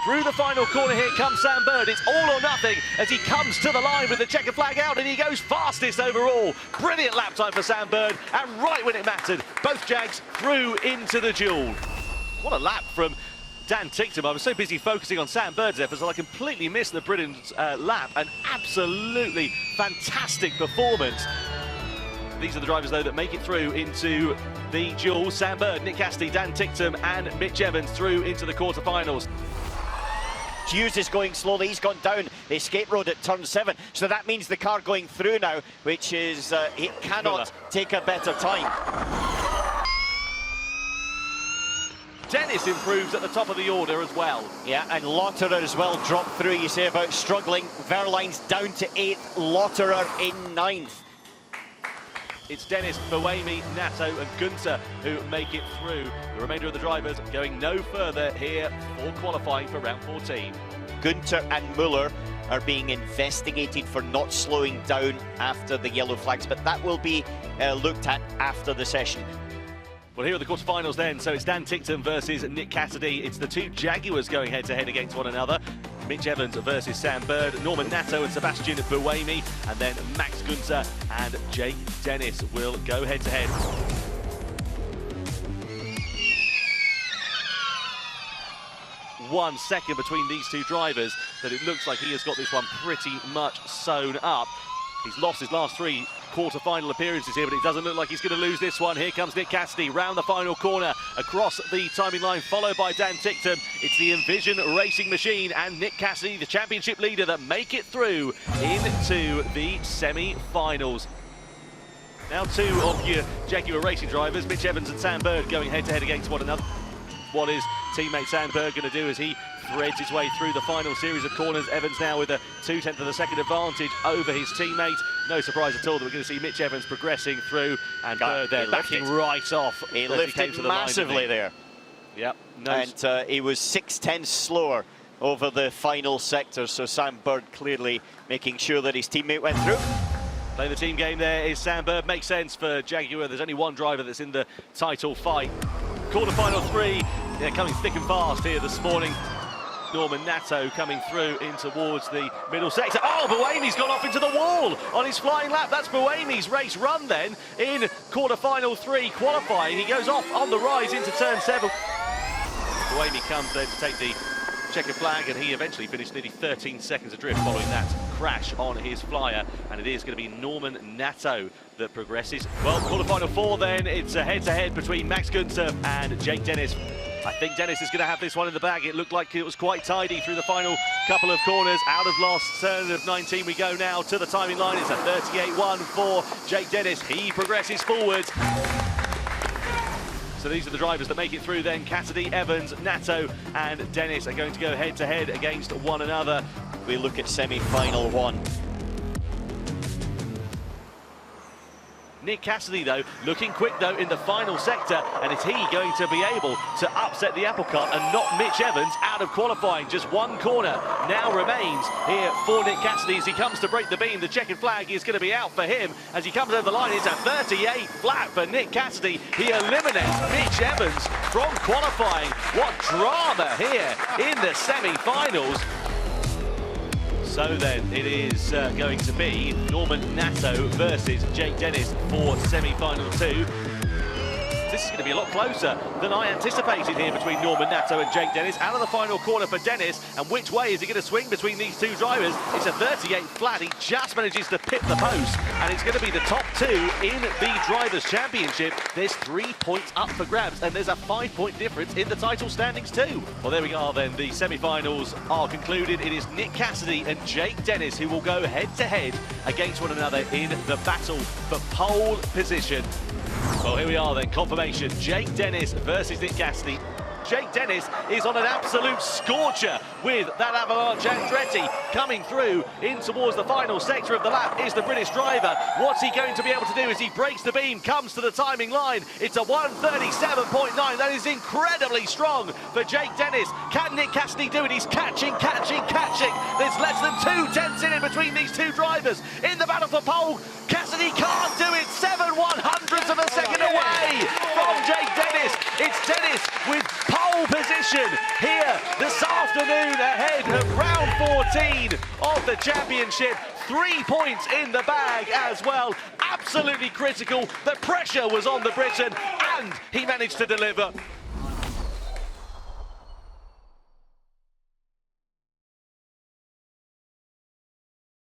Through the final corner here comes Sam Bird. It's all or nothing as he comes to the line with the checkered flag out, and he goes fastest overall. Brilliant lap time for Sam Bird, and right when it mattered, both Jags through into the duel. What a lap from Dan Ticktum. I was so busy focusing on Sam Bird's efforts that I completely missed the Britain's lap. An absolutely fantastic performance. These are the drivers, though, that make it through into the duel. Sam Bird, Nick Cassidy, Dan Ticktum and Mitch Evans through into the quarterfinals. Hughes is going slowly. He's gone down the escape road at turn 7. So that means the car going through now, which is, it cannot take a better time. Dennis improves at the top of the order as well. Yeah, and Lotterer as well dropped through. You say about struggling. Verline's down to 8th, Lotterer in 9th. It's Dennis, Buemi, Nato and Gunter who make it through. The remainder of the drivers going no further here for qualifying for round 14. Gunter and Muller are being investigated for not slowing down after the yellow flags, but that will be looked at after the session. Well, here are the quarterfinals then. So it's Dan Ticktum versus Nick Cassidy. It's the two Jaguars going head-to-head against one another. Mitch Evans versus Sam Bird, Norman Nato and Sebastian Buemi, and then Max Gunter and Jake Dennis will go head-to-head. One second between these two drivers, that it looks like he has got this one pretty much sewn up. He's lost his last 3 quarter-final appearances here, but it doesn't look like he's going to lose this one. Here comes Nick Cassidy round the final corner, across the timing line, followed by Dan Ticktum. It's the Envision Racing Machine and Nick Cassidy, the championship leader, that make it through into the semi-finals. Now 2 of your Jaguar racing drivers, Mitch Evans and Sam Bird, going head-to-head against one another. What is teammate Sam Bird going to do as he threads his way through the final series of corners? Evans now with a 0.2 of a second advantage over his teammate. No surprise at all that we're going to see Mitch Evans progressing through, and Bird there backing right off. He lifted massively there. Yep. And he was 0.6 slower over the final sector, so Sam Bird clearly making sure that his teammate went through. Playing the team game there is Sam Bird. Makes sense for Jaguar. There's only one driver that's in the title fight. Quarter-final 3, they're coming thick and fast here this morning. Norman Nato coming through in towards the middle sector. Oh, Buemi's gone off into the wall on his flying lap. That's Buemi's race run then in quarter-final 3 qualifying. He goes off on the rise into turn 7. Buemi comes there to take the checkered flag, and he eventually finished nearly 13 seconds adrift following that crash on his flyer, and it is going to be Norman Nato that progresses. Well, quarter-final 4 then, it's a head-to-head between Max Gunter and Jake Dennis. I think Dennis is going to have this one in the bag. It looked like it was quite tidy through the final couple of corners. Out of last turn of 19, we go now to the timing line. It's a 38.1 for Jake Dennis. He progresses forwards. So these are the drivers that make it through then. Cassidy, Evans, Nato and Dennis are going to go head-to-head against one another. We look at semi-final 1. Nick Cassidy, though, looking quick, though, in the final sector, and is he going to be able to upset the apple cart and knock Mitch Evans out of qualifying? Just one corner now remains here for Nick Cassidy as he comes to break the beam. The checkered flag is going to be out for him as he comes over the line. It's a 38 flat for Nick Cassidy. He eliminates Mitch Evans from qualifying. What drama here in the semi-finals. So then it is going to be Norman Nato versus Jake Dennis for semi-final 2. This is going to be a lot closer than I anticipated here between Norman Nato and Jake Dennis. Out of the final corner for Dennis, and which way is he going to swing between these two drivers? It's a 38 flat. He just manages to pip the post, and it's going to be the top 2 in the Drivers' Championship. There's 3 points up for grabs, and there's a 5-point difference in the title standings too. Well, there we are then. The semi-finals are concluded. It is Nick Cassidy and Jake Dennis who will go head-to-head against one another in the battle for pole position. Well, here we are then, confirmation. Jake Dennis versus Nick Cassidy. Jake Dennis is on an absolute scorcher with that Avalanche Andretti coming through in towards the final sector of the lap is the British driver. What's he going to be able to do as he breaks the beam, comes to the timing line? It's a 1:37.9. That is incredibly strong for Jake Dennis. Can Nick Cassidy do it? He's catching. There's less than 2/10 in between these two drivers. In the battle for pole, Cassidy can't do it. 7/100ths of a second away from Jake Dennis. It's Dennis with pole position here this afternoon 14 of the championship. 3 points in the bag as well. Absolutely critical. The pressure was on the Briton, and he managed to deliver.